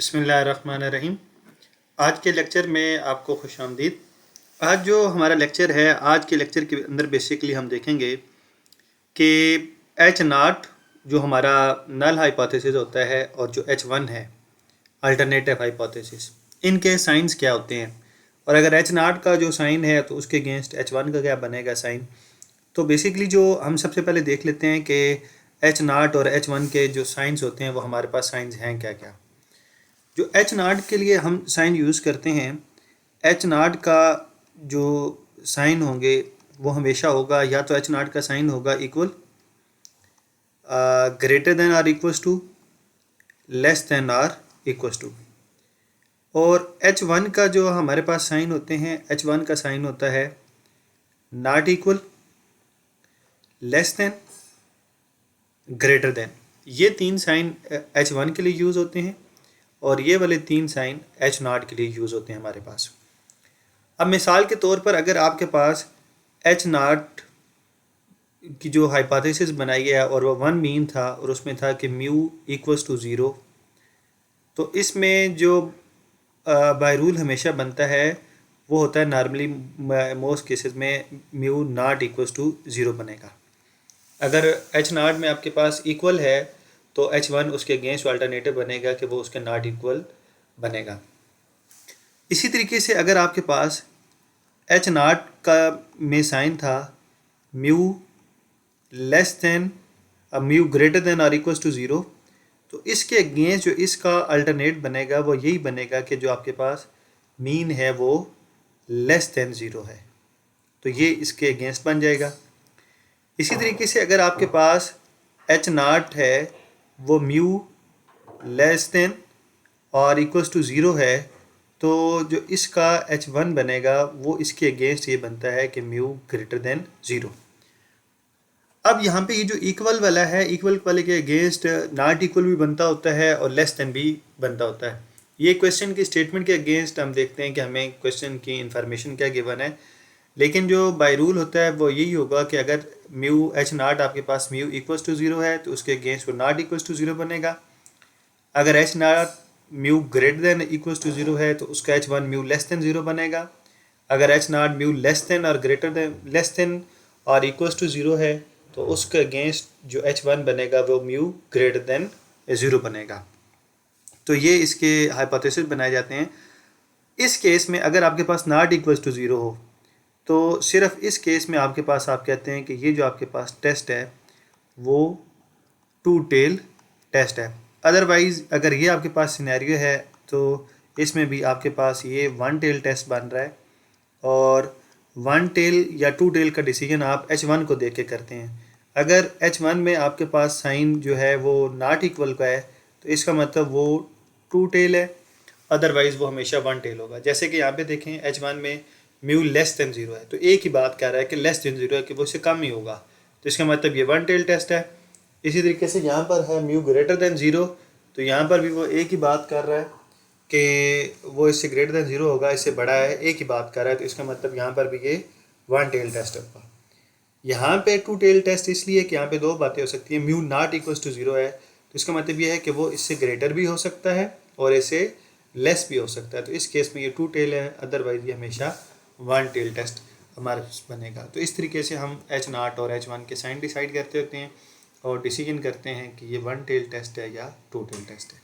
बिस्मिल्लाहिर्रहमानिर्रहीम। आज के लेक्चर में आपको खुशामदीद। आज जो हमारा लेक्चर है, आज के लेक्चर के अंदर बेसिकली हम देखेंगे कि एच नाट जो हमारा नल हाइपोथेसिस होता है और जो एच वन है अल्टरनेटिव हाइपोथेसिस, इनके साइंस क्या होते हैं, और अगर एच नाट का जो साइन है तो उसके अगेंस्ट एच वन का क्या बनेगा साइन। तो बेसिकली जो हम सबसे पहले देख लेते हैं कि एच नाट और एच वन के जो साइंस होते हैं वो हमारे पास साइंस हैं क्या क्या। जो एच नाट के लिए हम साइन यूज़ करते हैं, एच नाट का जो साइन होंगे वो हमेशा होगा या तो एच नाट का साइन होगा equal greater than or equals to, less than or equals to. और एच वन का जो हमारे पास साइन होते हैं, एच वन का साइन होता है not equal, less than, greater than. ये तीन साइन एच वन के लिए यूज़ होते हैं और ये वाले तीन साइन एच नॉट के लिए यूज़ होते हैं हमारे पास। अब मिसाल के तौर पर अगर आपके पास एच नॉट की जो हाइपोथेसिस बनाई है और वो वन मीन था और उसमें था कि म्यू इक्वल्स टू ज़ीरो, तो इसमें जो बाय रूल हमेशा बनता है वो होता है नॉर्मली मोस्ट केसेस में mu not equals to zero बनेगा। अगर एच नॉट में आपके पास इक्वल है तो एच वन उसके अगेंस्ट अल्टरनेटिव बनेगा कि वो उसके नॉट इक्वल बनेगा। इसी तरीके से अगर आपके पास एच नॉट का में साइन था mu less then mu greater then और इक्वल्स टू ज़ीरो, तो इसके अगेंस्ट जो इसका अल्टरनेट बनेगा वो यही बनेगा कि जो आपके पास मीन है वो लेस देन ज़ीरो है, तो ये इसके अगेंस्ट बन जाएगा। इसी तरीके से अगर आपके पास एच नॉट है वो म्यू लेस देन और इक्वल्स टू ज़ीरो है, तो जो इसका एच वन बनेगा वो इसके अगेंस्ट ये बनता है कि म्यू ग्रेटर देन ज़ीरो। अब यहाँ पे ये जो इक्वल वाला है, इक्वल वाले के अगेंस्ट नॉट इक्वल भी बनता होता है और लेस देन भी बनता होता है। ये क्वेश्चन की स्टेटमेंट के अगेंस्ट हम देखते हैं कि हमें क्वेश्चन की इंफॉर्मेशन क्या गिवन है, लेकिन जो बाय रूल होता है वो यही होगा कि अगर म्यू एच नॉट आपके पास म्यू इक्वल्स टू ज़ीरो है तो उसके अगेंस्ट वो नॉट इक्वल्स टू ज़ीरो बनेगा। अगर H not mu greater than equals to zero है तो उसका H one mu less than zero बनेगा। अगर H not mu less than और ग्रेटर देन लेस देन और इक्वल्स टू ज़ीरो है तो उसके अगेंस्ट जो एच वन बनेगा वो म्यू ग्रेटर देन ज़ीरो बनेगा। तो ये इसके हाइपोथेसिस बनाए जाते हैं। इस केस में अगर आपके पास नॉट इक्वल्स टू ज़ीरो हो तो सिर्फ इस केस में आपके पास आप कहते हैं कि ये जो आपके पास टेस्ट है वो टू टेल टेस्ट है। अदरवाइज़ अगर ये आपके पास सिनेरियो है तो इसमें भी आपके पास ये वन टेल टेस्ट बन रहा है और वन टेल या टू टेल का डिसीजन आप एच वन को देख के करते हैं। अगर एच वन में आपके पास साइन जो है वो नॉट इक्वल का है तो इसका मतलब वो टू टेल है, अदरवाइज़ वो हमेशा वन टेल होगा। जैसे कि यहाँ पे देखें एच वन में म्यू लेस देन ज़ीरो है तो एक ही बात कह रहा है कि लेस देन ज़ीरो है कि वो इससे कम ही होगा, तो इसका मतलब ये वन टेल टेस्ट है। इसी तरीके से यहाँ पर है म्यू ग्रेटर देन ज़ीरो, तो यहाँ पर भी वो एक ही बात कर रहा है कि वो इससे ग्रेटर देन ज़ीरो होगा, इससे बड़ा है, एक ही बात कर रहा है, तो इसका मतलब यहाँ पर भी ये वन टेल टेस्ट होगा। यहाँ पे टू टेल टेस्ट इसलिए कि यहाँ पे दो बातें हो सकती हैं। Mu not equals to zero है तो इसका मतलब ये है कि वो इससे ग्रेटर भी हो सकता है और इससे लेस भी हो सकता है, तो इस केस में ये टू टेल है, अदरवाइज ये हमेशा वन टेल टेस्ट हमारे बनेगा। तो इस तरीके से हम एच नॉट और एच वन के साइन डिसाइड करते होते हैं और डिसीजन करते हैं कि ये वन टेल टेस्ट है या टू टेल टेस्ट है।